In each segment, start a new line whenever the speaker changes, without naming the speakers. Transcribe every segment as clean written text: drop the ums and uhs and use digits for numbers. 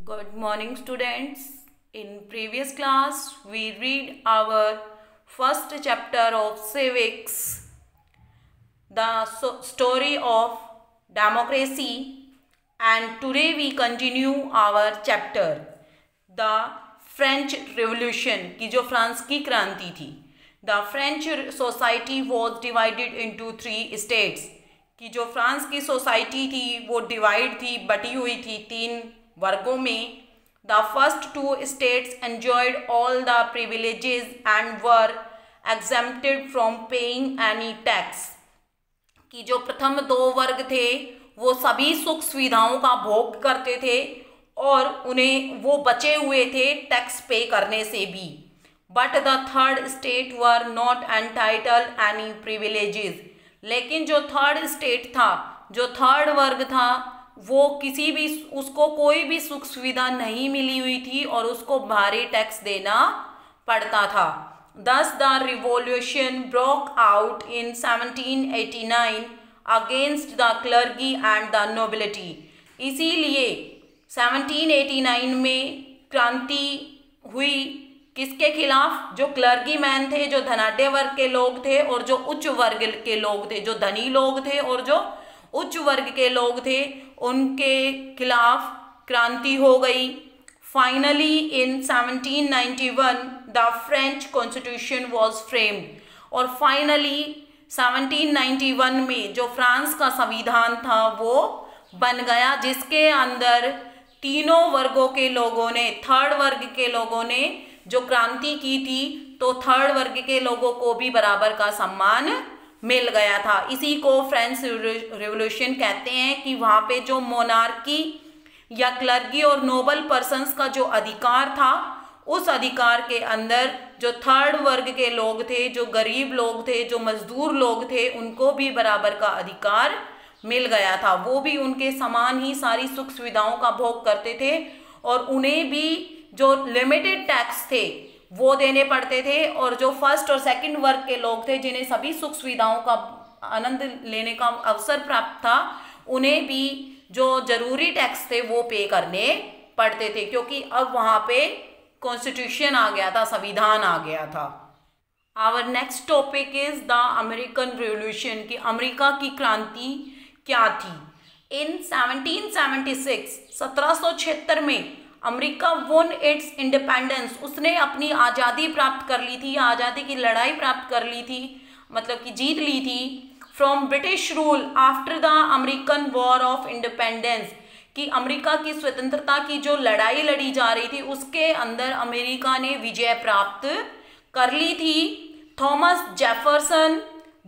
Good morning, students. In previous class, we read our first chapter of civics, the story of democracy, and today we continue our chapter, the French Revolution, की जो France की क्रांति थी. The French society was divided into 3 states. कि जो France की society थी वो डिवाइड थी, बटी हुई थी 3 वर्गों में. The first 2 states enjoyed all the privileges and were exempted from paying any tax. कि जो प्रथम 2 वर्ग थे वो सभी सुख सुविधाओं का भोग करते थे और उन्हें वो बचे हुए थे टैक्स पे करने से भी. But the third state were not entitled any privileges. लेकिन जो थर्ड स्टेट था, जो थर्ड वर्ग था, वो किसी भी उसको कोई भी सुख सुविधा नहीं मिली हुई थी और उसको भारी टैक्स देना पड़ता था. Thus the revolution broke out in 1789 against the clergy and the nobility. इसीलिए 1789 में क्रांति हुई किसके खिलाफ? जो क्लर्गी मैन थे, जो धनाढ्य वर्ग के लोग थे और जो उच्च वर्ग के लोग थे, जो धनी लोग थे और जो उच्च वर्ग के लोग थे, उनके खिलाफ क्रांति हो गई. Finally in 1791 the French constitution was framed. और फाइनली 1791 में जो फ्रांस का संविधान था वो बन गया, जिसके अंदर तीनों वर्गों के लोगों ने, थर्ड वर्ग के लोगों ने जो क्रांति की थी, तो थर्ड वर्ग के लोगों को भी बराबर का सम्मान मिल गया था. इसी को फ्रेंच रिवॉल्यूशन कहते हैं कि वहाँ पे जो मोनार्की या क्लर्गी और नोबल पर्सन्स का जो अधिकार था, उस अधिकार के अंदर जो थर्ड वर्ग के लोग थे, जो गरीब लोग थे, जो मजदूर लोग थे, उनको भी बराबर का अधिकार मिल गया था. वो भी उनके समान ही सारी सुख सुविधाओं का भोग करते थे और उन्हें भी जो लिमिटेड टैक्स थे वो देने पड़ते थे. और जो फर्स्ट और सेकंड वर्ग के लोग थे, जिन्हें सभी सुख सुविधाओं का आनंद लेने का अवसर प्राप्त था, उन्हें भी जो जरूरी टैक्स थे वो पे करने पड़ते थे, क्योंकि अब वहाँ पे कॉन्स्टिट्यूशन आ गया था, संविधान आ गया था. Our next topic is the American revolution, कि अमेरिका की क्रांति क्या थी. इन 1776 में अमेरिका वोन इट्स इंडिपेंडेंस. उसने अपनी आज़ादी प्राप्त कर ली थी, आज़ादी की लड़ाई प्राप्त कर ली थी, मतलब कि जीत ली थी, from British rule after the American war of independence. कि अमेरिका की स्वतंत्रता की जो लड़ाई लड़ी जा रही थी उसके अंदर अमेरिका ने विजय प्राप्त कर ली थी. Thomas Jefferson,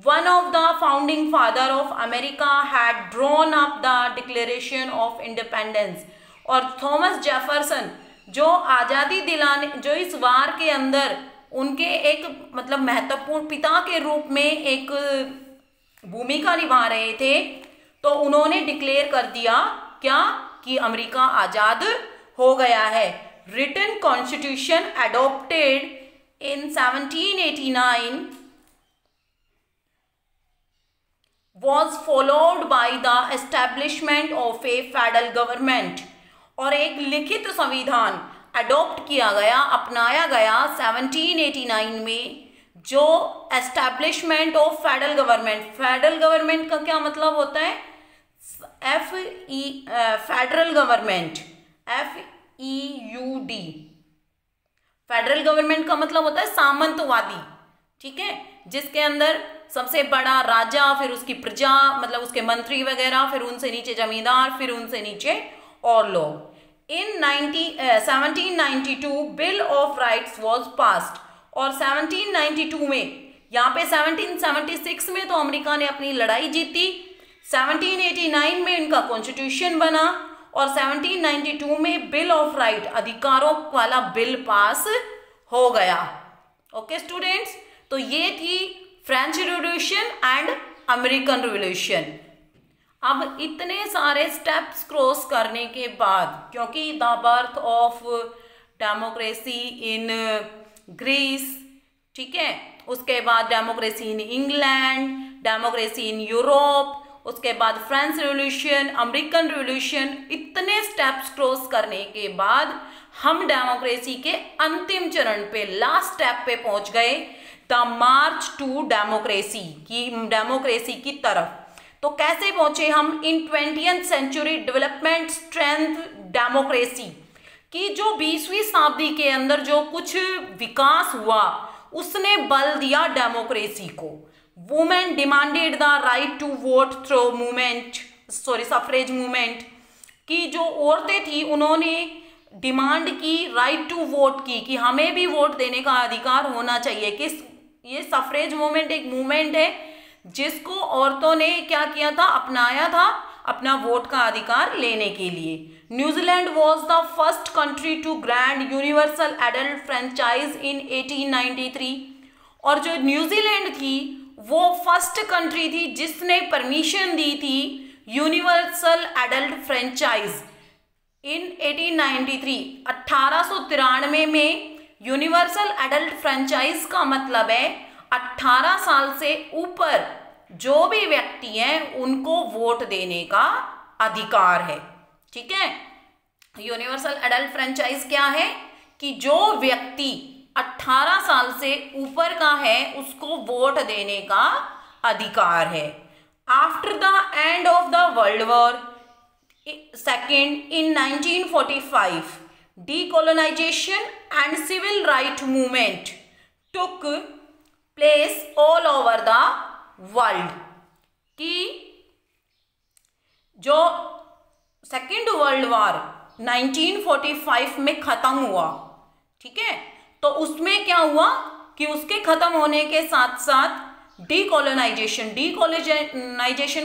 one of the founding father of America, had drawn up the declaration of independence. और थॉमस जेफरसन जो आज़ादी दिलाने, जो इस वार के अंदर उनके एक मतलब महत्वपूर्ण पिता के रूप में एक भूमिका निभा रहे थे, तो उन्होंने डिक्लेयर कर दिया क्या? कि अमेरिका आज़ाद हो गया है. Written constitution adopted in 1789 was followed by the establishment of a federal government. और एक लिखित संविधान अडॉप्ट किया गया, अपनाया गया 1789 में, जो establishment of federal government. Federal government का क्या मतलब होता है? Federal government, FEUD. Federal government का मतलब होता है सामंतवादी, ठीक है, जिसके अंदर सबसे बड़ा राजा, फिर उसकी प्रजा, मतलब उसके मंत्री वगैरह, फिर उनसे नीचे जमींदार, फिर उनसे नीचे और लोग. इन 1792 bill of rights was passed. और 1792 में, यहाँ पे 1776 में तो अमेरिका ने अपनी लड़ाई जीती, 1789 में इनका कॉन्स्टिट्यूशन बना और 1792 में बिल ऑफ राइट, अधिकारों वाला बिल पास हो गया. ओके स्टूडेंट्स, तो ये थी French revolution and American revolution. अब इतने सारे स्टेप्स क्रॉस करने के बाद, क्योंकि the birth of democracy in Greece, ठीक है, उसके बाद democracy in England, democracy in Europe, उसके बाद फ्रेंच रिवॉल्यूशन, अमेरिकन रिवॉल्यूशन, इतने स्टेप्स क्रॉस करने के बाद हम डेमोक्रेसी के अंतिम चरण पे, लास्ट स्टेप पे पहुंच गए, द मार्च टू डेमोक्रेसी की तरफ। तो कैसे पहुंचे हम? In 20th century development strength democracy कि जो 20वीं शताब्दी के अंदर जो कुछ विकास हुआ उसने बल दिया डेमोक्रेसी को। Women demanded the right to vote through suffrage movement की जो औरतें थी उन्होंने डिमांड की, राइट टू वोट की कि हमें भी वोट देने का अधिकार होना चाहिए। कि ये सफरेज मूवमेंट एक मूवमेंट है जिसको औरतों ने क्या किया था? अपनाया था अपना वोट का अधिकार लेने के लिए। New Zealand was the first country to grant universal adult franchise in 1893। और जो न्यूजीलैंड थी वो फर्स्ट कंट्री थी जिसने परमिशन दी थी यूनिवर्सल एडल्ट फ्रेंचाइज इन 1893। 1893 में यूनिवर्सल एडल्ट फ्रेंचाइज का मतलब है 18 साल से ऊपर जो भी व्यक्ति हैं उनको वोट देने का अधिकार है। ठीक है, यूनिवर्सल एडल्ट फ्रेंचाइज क्या है कि जो व्यक्ति 18 साल से ऊपर का है उसको वोट देने का अधिकार है। After the end of the world war second in 1945 decolonization and civil right movement took place all over the world। कि जो सेकेंड वर्ल्ड वॉर 1945 में खत्म हुआ, ठीक है, तो उसमें क्या हुआ कि उसके खत्म होने के साथ साथ डीकोलोनाइजेशन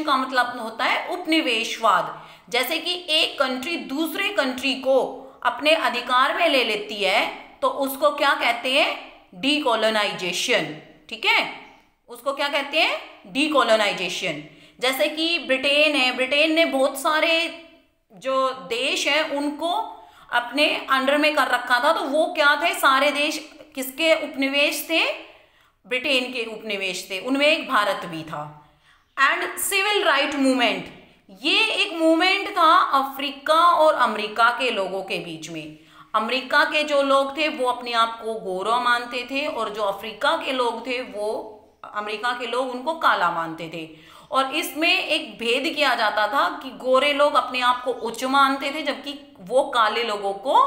का मतलब होता है उपनिवेशवाद। जैसे कि एक कंट्री दूसरे कंट्री को अपने अधिकार में ले लेती है तो उसको क्या कहते हैं? डीकोलोनाइजेशन। ठीक है, उसको क्या कहते हैं? डीकोलोनाइजेशन। जैसे कि ब्रिटेन है, ब्रिटेन ने बहुत सारे जो देश हैं उनको अपने अंडर में कर रखा था। तो वो क्या थे? सारे देश किसके उपनिवेश थे? ब्रिटेन के उपनिवेश थे, उनमें एक भारत भी था। एंड सिविल राइट मूवमेंट, ये एक मूवमेंट था अफ्रीका और अमेरिका के लोगों के बीच में। अमेरिका के जो लोग थे वो अपने आप को गोरा मानते थे और जो अफ्रीका के लोग थे वो अमेरिका के लोग उनको काला मानते थे। और इसमें एक भेद किया जाता था कि गोरे लोग अपने आप को उच्च मानते थे जबकि वो काले लोगों को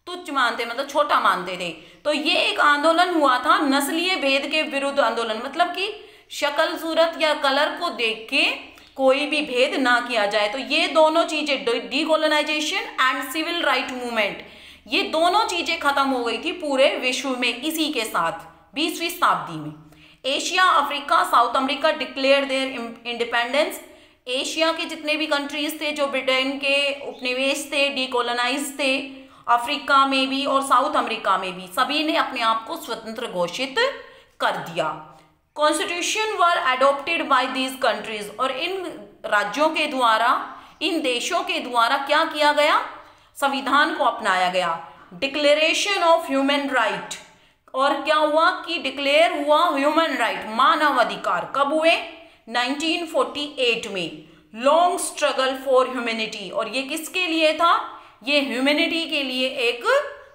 तुच्छ मानते, मतलब छोटा मानते थे। तो ये एक आंदोलन हुआ था, नस्लीय भेद के विरुद्ध आंदोलन, मतलब कि शक्ल सूरत या कलर को देख के कोई भी भेद ना किया जाए। तो ये दोनों चीजें, decolonization and civil right movement, ये दोनों चीजें खत्म हो गई थी पूरे विश्व में इसी के साथ 20वीं शताब्दी में। Asia, Africa, south America declare their independence. Asia के जितने भी कंट्रीज थे जो ब्रिटेन के उपनिवेश थे, डीकोलोनाइज थे, अफ्रीका में भी और साउथ अमेरिका में भी सभी ने अपने आप को स्वतंत्र घोषित कर दिया। Constitution were adopted by these countries, और इन राज्यों के द्वारा, इन देशों के द्वारा क्या किया गया? संविधान को अपनाया गया। डिक्लेरेशन ऑफ ह्यूमन राइट, और क्या हुआ कि डिक्लेयर हुआ ह्यूमन राइट, मानव अधिकार, कब हुए? 1948 में। लॉन्ग स्ट्रगल फॉर ह्यूमैनिटी, और ये किसके लिए था? ये ह्यूमैनिटी के लिए एक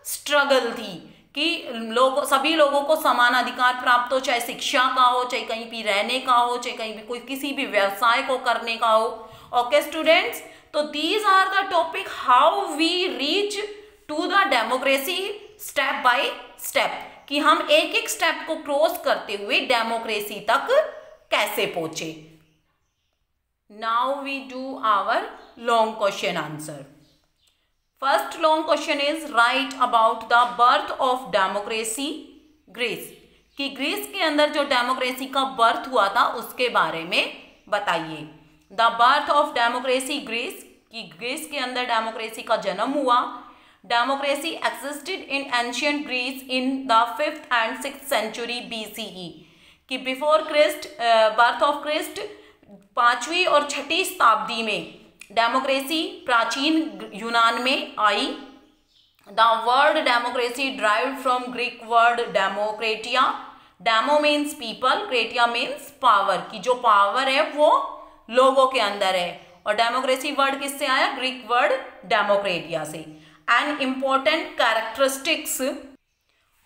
स्ट्रगल थी कि लोग, सभी लोगों को समान अधिकार प्राप्त हो, चाहे शिक्षा का हो, चाहे कहीं भी रहने का हो, चाहे कहीं भी कोई किसी भी व्यवसाय को करने का हो। ओके स्टूडेंट्स, तो these are the topic how we reach to the democracy step by step, कि हम एक एक स्टेप को क्रॉस करते हुए डेमोक्रेसी तक कैसे पहुंचे। Now we do our long question answer. First long question is right about the birth of democracy Greece, कि ग्रीस के अंदर जो डेमोक्रेसी का बर्थ हुआ था उसके बारे में बताइए। The birth of democracy Greece, कि ग्रीस के अंदर डेमोक्रेसी का जन्म हुआ। Democracy existed in ancient Greece in the 5th and 6th century BCE, कि before Christ, birth of Christ 5वीं और 6ठी शताब्दी में डेमोक्रेसी प्राचीन यूनान में आई। The word democracy derived from Greek word demokratia. Demo means people, kratia means power, कि जो पावर है वो लोगों के अंदर है। और डेमोक्रेसी वर्ड किससे आया? ग्रीक वर्ड डेमोक्रेटिया से। An important characteristics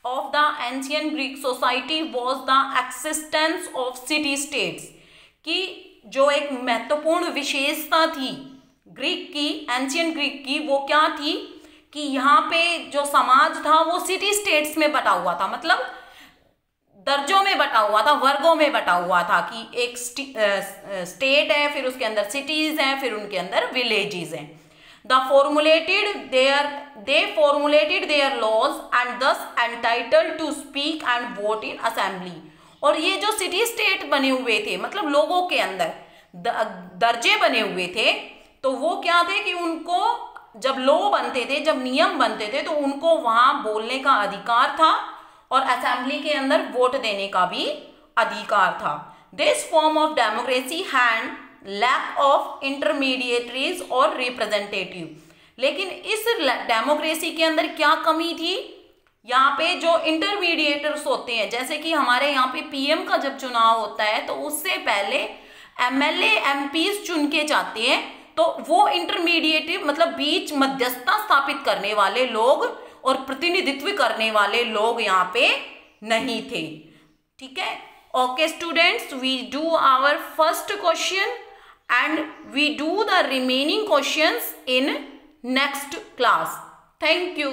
of the ancient Greek society was the existence of city states, कि जो एक महत्वपूर्ण विशेषता थी ग्रीक की, एंशियंट ग्रीक की, वो क्या थी कि यहाँ पे जो समाज था वो सिटी स्टेट्स में बटा हुआ था, मतलब दर्जों में बटा हुआ था, वर्गों में बटा हुआ था, कि एक स्टेट है, फिर उसके अंदर सिटीज हैं, फिर उनके अंदर विलेजेस हैं। They formulated their laws and thus entitled to speak and vote in assembly। और ये जो सिटी स्टेट बने हुए थे, मतलब लोगों के अंदर दर्जे बने हुए थे, तो वो क्या थे कि उनको जब लॉ बनते थे, जब नियम बनते थे, तो उनको वहाँ बोलने का अधिकार था और असेंबली के अंदर वोट देने का भी अधिकार था। This form of democracy had lack of intermediaries और रिप्रेजेंटेटिव। लेकिन इस डेमोक्रेसी के अंदर क्या कमी थी? यहाँ पे जो इंटरमीडिएटर्स होते हैं, जैसे कि हमारे यहाँ पे पीएम का जब चुनाव होता है तो उससे पहले एमएलए एमपीज चुन के जाते हैं, तो वो इंटरमीडिएटिव मतलब बीच मध्यस्थता स्थापित करने वाले लोग और प्रतिनिधित्व करने वाले लोग यहाँ पे नहीं थे। ठीक है, okay students, we do our first question and we do the remaining questions in next class. Thank you.